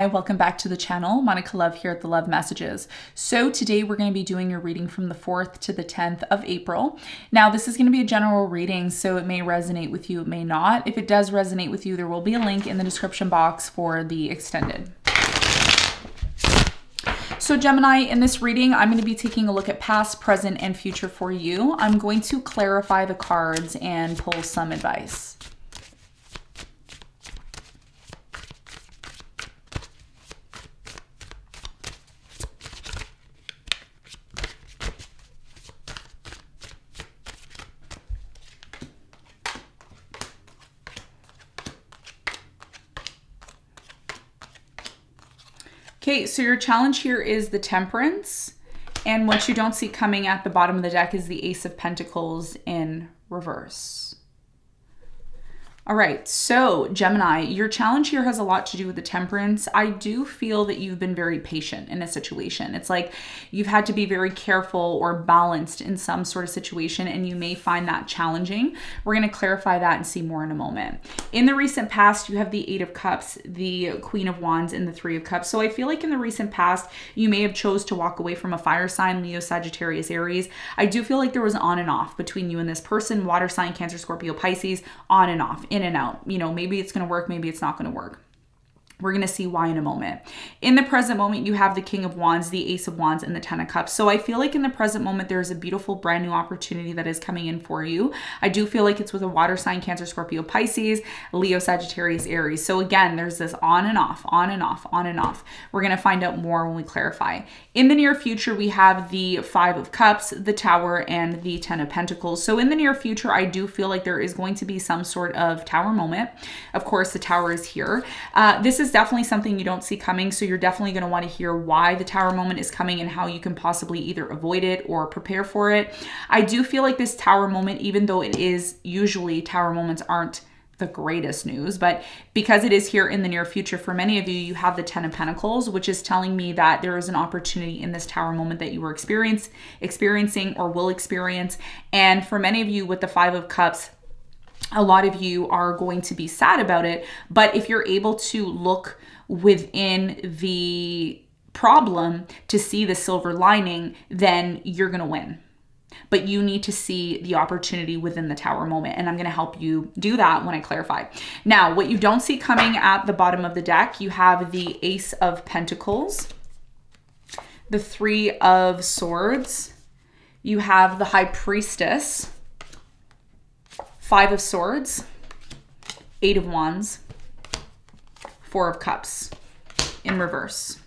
Hi, welcome back to the channel. Monica Love here at the Love Messages. So today we're going to be doing your reading from the 4th to the 10th of April. Now this is going to be a general reading, so it may resonate with you, it may not. If it does resonate with you, there will be a link in the description box for the extended. So Gemini, in this reading, I'm going to be taking a look at past, present, and future for you. I'm going to clarify the cards and pull some advice. Okay, so your challenge here is the Temperance, and what you don't see coming at the bottom of the deck is the Ace of Pentacles in reverse. All right, so Gemini, your challenge here has a lot to do with the Temperance. I do feel that you've been very patient in a situation. It's like you've had to be very careful or balanced in some sort of situation, and you may find that challenging. We're going to clarify that and see more in a moment. In the recent past, you have the Eight of Cups, the Queen of Wands, and the Three of Cups. So I feel like in the recent past, you may have chose to walk away from a fire sign, Leo, Sagittarius, Aries. I do feel like there was on and off between you and this person, water sign, Cancer, Scorpio, Pisces, on and off, in and out. You know, maybe it's going to work, maybe it's not going to work. We're going to see why in a moment. In the present moment, you have the King of Wands, the Ace of Wands, and the Ten of Cups. So I feel like in the present moment, there is a beautiful brand new opportunity that is coming in for you. I do feel like it's with a water sign, Cancer, Scorpio, Pisces, Leo, Sagittarius, Aries. So again, there's this on and off, on and off, on and off. We're going to find out more when we clarify. In the near future, we have the Five of Cups, the Tower, and the Ten of Pentacles. So in the near future, I do feel like there is going to be some sort of Tower moment. Of course, the Tower is here. This is definitely something you don't see coming, so you're definitely going to want to hear why the Tower moment is coming and how you can possibly either avoid it or prepare for it. I do feel like this Tower moment, even though it is usually Tower moments aren't the greatest news, but because it is here in the near future, for many of you, you have the Ten of Pentacles, which is telling me that there is an opportunity in this Tower moment that you were experiencing or will experience. And for many of you with the Five of Cups, a lot of you are going to be sad about it, but if you're able to look within the problem to see the silver lining, then you're going to win. But you need to see the opportunity within the Tower moment, and I'm going to help you do that when I clarify. Now, what you don't see coming at the bottom of the deck, you have the Ace of Pentacles, the Three of Swords, you have the High Priestess, Five of Swords, Eight of Wands, Four of Cups in reverse.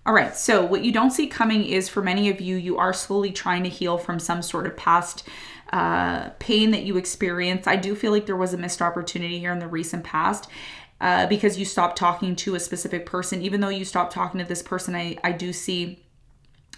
All right, so what you don't see coming is for many of you, you are slowly trying to heal from some sort of past pain that you experienced. I do feel like there was a missed opportunity here in the recent past because you stopped talking to a specific person. Even though you stopped talking to this person, I do see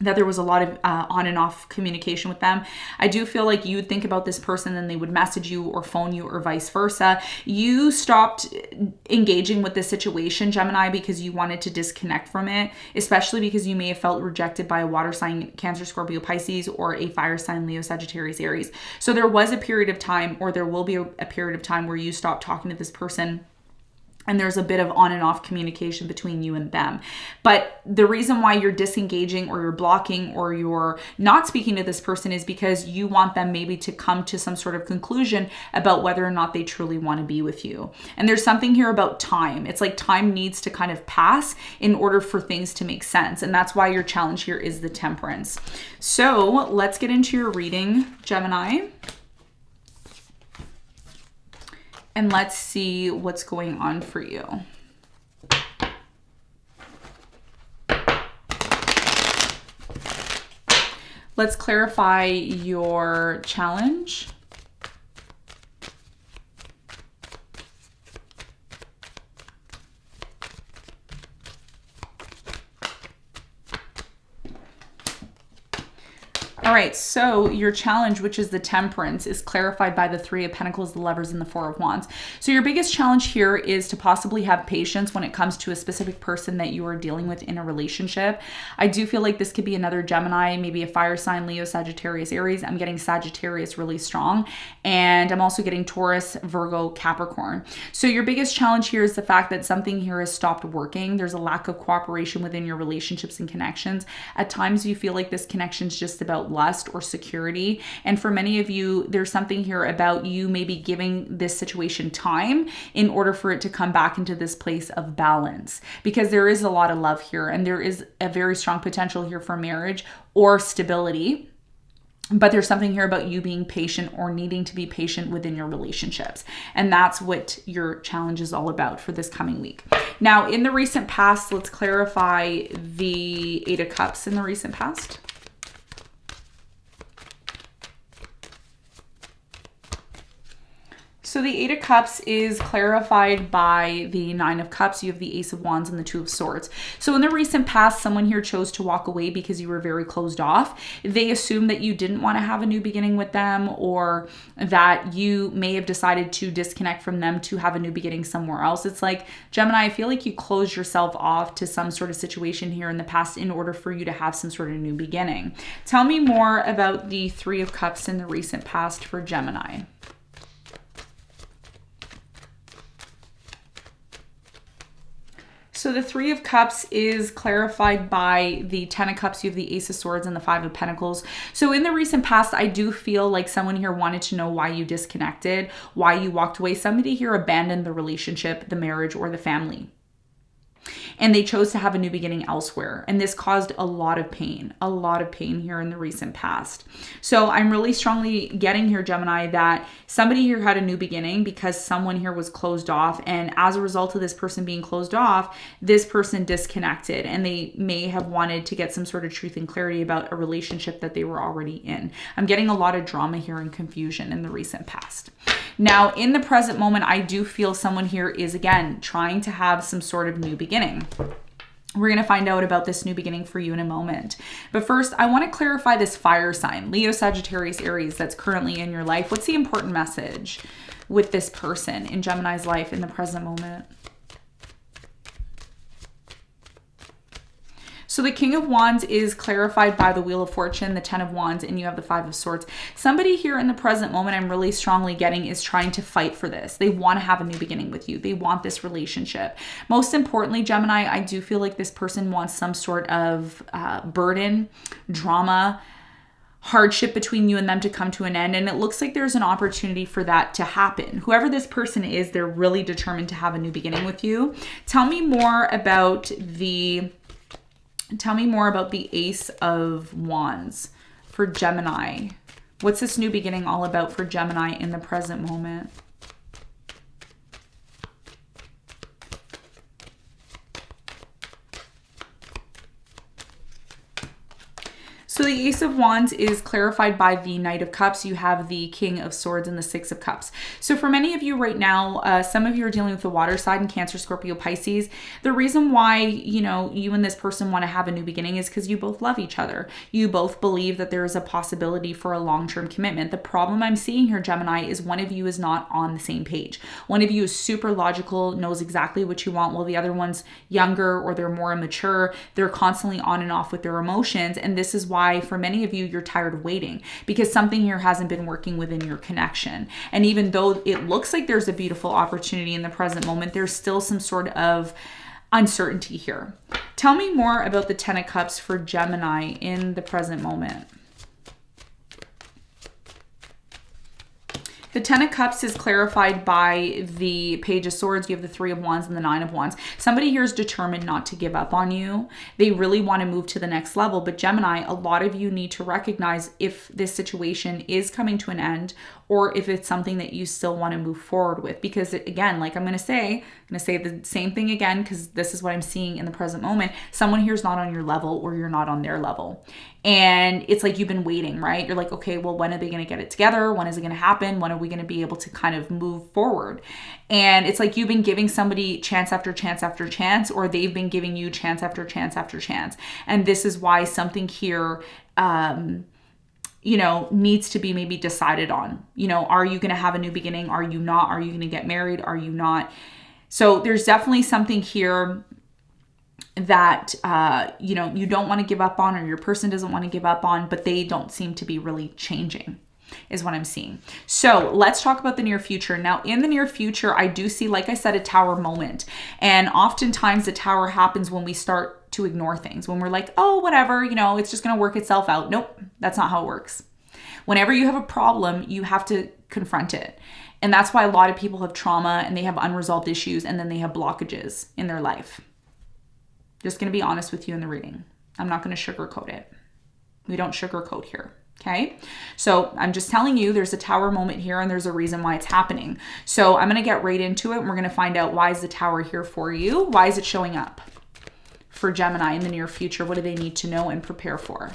that there was a lot of on and off communication with them. I do feel like you would think about this person and they would message you or phone you or vice versa. You stopped engaging with this situation, Gemini, because you wanted to disconnect from it, especially because you may have felt rejected by a water sign, Cancer, Scorpio, Pisces, or a fire sign, Leo, Sagittarius, Aries. So there was a period of time, or there will be a period of time where you stopped talking to this person, and there's a bit of on and off communication between you and them. But the reason why you're disengaging or you're blocking or you're not speaking to this person is because you want them maybe to come to some sort of conclusion about whether or not they truly want to be with you. And there's something here about time. It's like time needs to kind of pass in order for things to make sense. And that's why your challenge here is the Temperance. So let's get into your reading, Gemini. And let's see what's going on for you. Let's clarify your challenge. All right, so your challenge, which is the Temperance, is clarified by the Three of Pentacles, the Lovers, and the Four of Wands. So your biggest challenge here is to possibly have patience when it comes to a specific person that you are dealing with in a relationship. I do feel like this could be another Gemini, maybe a fire sign, Leo, Sagittarius, Aries. I'm getting Sagittarius really strong. And I'm also getting Taurus, Virgo, Capricorn. So your biggest challenge here is the fact that something here has stopped working. There's a lack of cooperation within your relationships and connections. At times you feel like this connection is just about lust or security. And for many of you, there's something here about you maybe giving this situation time in order for it to come back into this place of balance, because there is a lot of love here and there is a very strong potential here for marriage or stability. But there's something here about you being patient or needing to be patient within your relationships. And that's what your challenge is all about for this coming week. Now, in the recent past, let's clarify the Eight of Cups in the recent past. So the Eight of Cups is clarified by the Nine of Cups. You have the Ace of Wands and the Two of Swords. So in the recent past, someone here chose to walk away because you were very closed off. They assumed that you didn't want to have a new beginning with them, or that you may have decided to disconnect from them to have a new beginning somewhere else. It's like, Gemini, I feel like you closed yourself off to some sort of situation here in the past in order for you to have some sort of new beginning. Tell me more about the Three of Cups in the recent past for Gemini. So the Three of Cups is clarified by the Ten of Cups. You have the Ace of Swords and the Five of Pentacles. So in the recent past, I do feel like someone here wanted to know why you disconnected, why you walked away. Somebody here abandoned the relationship, the marriage, or the family. And they chose to have a new beginning elsewhere. And this caused a lot of pain here in the recent past. So I'm really strongly getting here, Gemini, that somebody here had a new beginning because someone here was closed off. And as a result of this person being closed off, this person disconnected. And they may have wanted to get some sort of truth and clarity about a relationship that they were already in. I'm getting a lot of drama here and confusion in the recent past. Now, in the present moment, I do feel someone here is, again, trying to have some sort of new beginning. We're going to find out about this new beginning for you in a moment. But first, I want to clarify this fire sign, Leo, Sagittarius, Aries, that's currently in your life. What's the important message with this person in Gemini's life in the present moment? So the King of Wands is clarified by the Wheel of Fortune, the Ten of Wands, and you have the Five of Swords. Somebody here in the present moment I'm really strongly getting is trying to fight for this. They want to have a new beginning with you. They want this relationship. Most importantly, Gemini, I do feel like this person wants some sort of burden, drama, hardship between you and them to come to an end. And it looks like there's an opportunity for that to happen. Whoever this person is, they're really determined to have a new beginning with you. Tell me more about the Ace of Wands for Gemini. What's this new beginning all about for Gemini in the present moment? So the Ace of Wands is clarified by the Knight of Cups. You have the King of Swords and the Six of Cups. So for many of you right now, some of you are dealing with the water side in Cancer, Scorpio, Pisces. The reason why, you and this person want to have a new beginning is because you both love each other. You both believe that there is a possibility for a long-term commitment. The problem I'm seeing here, Gemini, is one of you is not on the same page. One of you is super logical, knows exactly what you want, while the other one's younger or they're more immature. They're constantly on and off with their emotions. And this is why for many of you, you're tired of waiting because something here hasn't been working within your connection. And even though it looks like there's a beautiful opportunity in the present moment, there's still some sort of uncertainty here. Tell me more about the Ten of Cups for Gemini in the present moment. The Ten of Cups is clarified by the Page of Swords. You have the Three of Wands and the Nine of Wands. Somebody here is determined not to give up on you. They really want to move to the next level. But Gemini, a lot of you need to recognize if this situation is coming to an end or if it's something that you still want to move forward with. Because again, like I'm going to say the same thing again, because this is what I'm seeing in the present moment. Someone here is not on your level or you're not on their level. And it's like you've been waiting, right? You're like, okay, well, when are they going to get it together? When is it going to happen? When are we going to be able to kind of move forward? And it's like you've been giving somebody chance after chance after chance, or they've been giving you chance after chance after chance. And this is why something here you know, needs to be maybe decided on. You know, are you going to have a new beginning? Are you not? Are you going to get married? Are you not? So there's definitely something here that, you know, you don't want to give up on, or your person doesn't want to give up on, but they don't seem to be really changing, is what I'm seeing. So let's talk about the near future. Now, in the near future, I do see, like I said, a tower moment. And oftentimes the tower happens when we start to ignore things, when we're like, oh, whatever, you know, it's just going to work itself out. Nope, that's not how it works. Whenever you have a problem, you have to confront it. And that's why a lot of people have trauma and they have unresolved issues, and then they have blockages in their life. Just going to be honest with you in the reading. I'm not going to sugarcoat it. We don't sugarcoat here. Okay. So I'm just telling you there's a tower moment here, and there's a reason why it's happening. So I'm going to get right into it. And we're going to find out, why is the tower here for you? Why is it showing up for Gemini in the near future? What do they need to know and prepare for?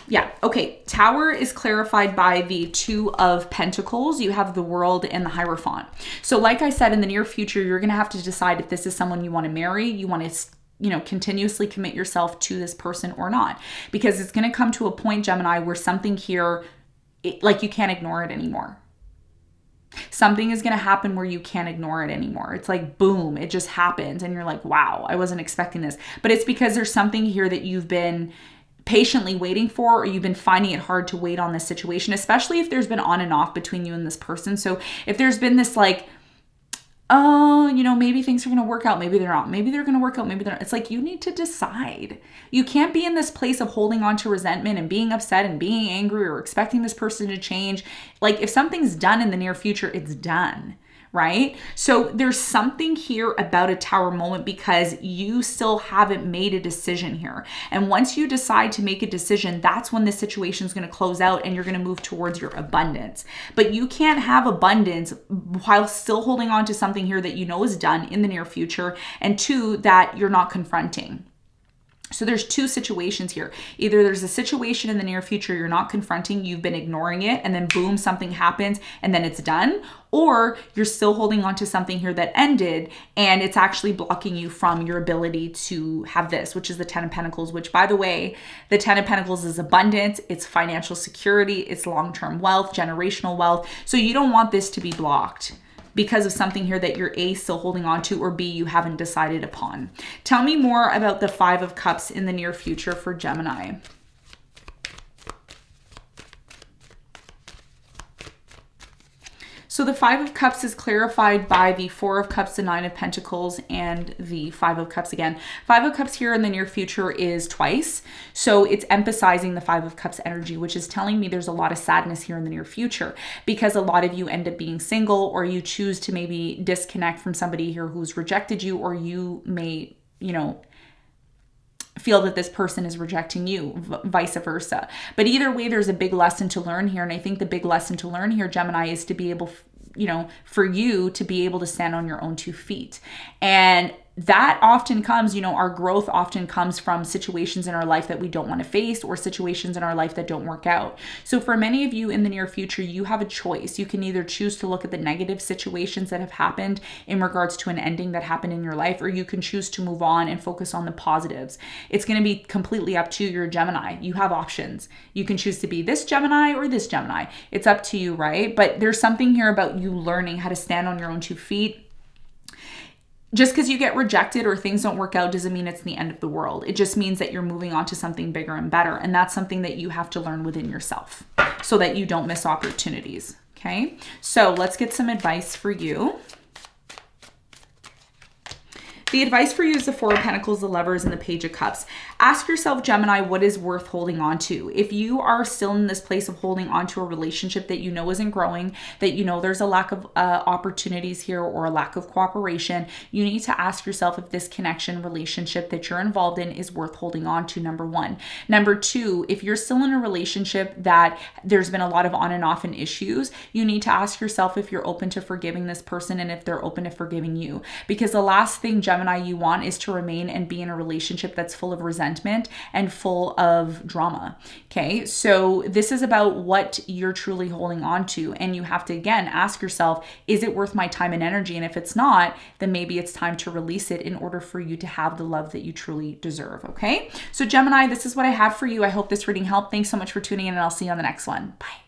Yeah, okay. Tower is clarified by the Two of Pentacles. You have the World and the Hierophant. So like I said, in the near future, you're going to have to decide if this is someone you want to marry, you want to, you know, continuously commit yourself to this person or not. Because it's going to come to a point, Gemini, where something here, like you can't ignore it anymore. Something is going to happen where you can't ignore it anymore. It's like, boom, it just happens. And you're like, wow, I wasn't expecting this. But it's because there's something here that you've been patiently waiting for, or you've been finding it hard to wait on this situation, especially if there's been on and off between you and this person. So if there's been this like, oh, you know, maybe things are going to work out, maybe they're not, maybe they're going to work out, maybe they're not. It's like, you need to decide. You can't be in this place of holding on to resentment and being upset and being angry or expecting this person to change. Like, if something's done in the near future, it's done. Right? So there's something here about a tower moment because you still haven't made a decision here. And once you decide to make a decision, that's when the situation is going to close out and you're going to move towards your abundance. But you can't have abundance while still holding on to something here that you know is done in the near future, and two, that you're not confronting. So there's two situations here. Either there's a situation in the near future you're not confronting, you've been ignoring it, and then boom, something happens and then it's done. Or you're still holding on to something here that ended and it's actually blocking you from your ability to have this, which is the Ten of Pentacles, which, by the way, the Ten of Pentacles is abundance, it's financial security, it's long-term wealth, generational wealth. So you don't want this to be blocked because of something here that you're A, still holding on to, or B, you haven't decided upon. Tell me more about the Five of Cups in the near future for Gemini. So the Five of Cups is clarified by the Four of Cups, the Nine of Pentacles, and the Five of Cups again. Five of Cups here in the near future is twice. So it's emphasizing the Five of Cups energy, which is telling me there's a lot of sadness here in the near future because a lot of you end up being single, or you choose to maybe disconnect from somebody here who's rejected you, or you may, you know, feel that this person is rejecting you, vice versa. But either way, there's a big lesson to learn here. And I think the big lesson to learn here, Gemini, is to be able, you know, for you to be able to stand on your own 2 feet. And that often comes, you know, our growth often comes from situations in our life that we don't want to face, or situations in our life that don't work out. So for many of you in the near future, you have a choice. You can either choose to look at the negative situations that have happened in regards to an ending that happened in your life, or you can choose to move on and focus on the positives. It's going to be completely up to you. You're a Gemini. You have options. You can choose to be this Gemini or this Gemini. It's up to you, right? But there's something here about you learning how to stand on your own 2 feet. Just because you get rejected or things don't work out doesn't mean it's the end of the world. It just means that you're moving on to something bigger and better. And that's something that you have to learn within yourself so that you don't miss opportunities. Okay, so let's get some advice for you. The advice for you is the Four of Pentacles, the Lovers, and the Page of Cups. Ask yourself, Gemini, what is worth holding on to? If you are still in this place of holding on to a relationship that you know isn't growing, that you know there's a lack of opportunities here or a lack of cooperation, you need to ask yourself if this connection, relationship that you're involved in is worth holding on to, number one. Number two, if you're still in a relationship that there's been a lot of on and off and issues, you need to ask yourself if you're open to forgiving this person and if they're open to forgiving you. Because the last thing, Gemini, Gemini, you want is to remain and be in a relationship that's full of resentment and full of drama. Okay, so this is about what you're truly holding on to. And you have to, again, ask yourself, is it worth my time and energy? And if it's not, then maybe it's time to release it in order for you to have the love that you truly deserve. Okay, so Gemini, this is what I have for you. I hope this reading helped. Thanks so much for tuning in, and I'll see you on the next one. Bye.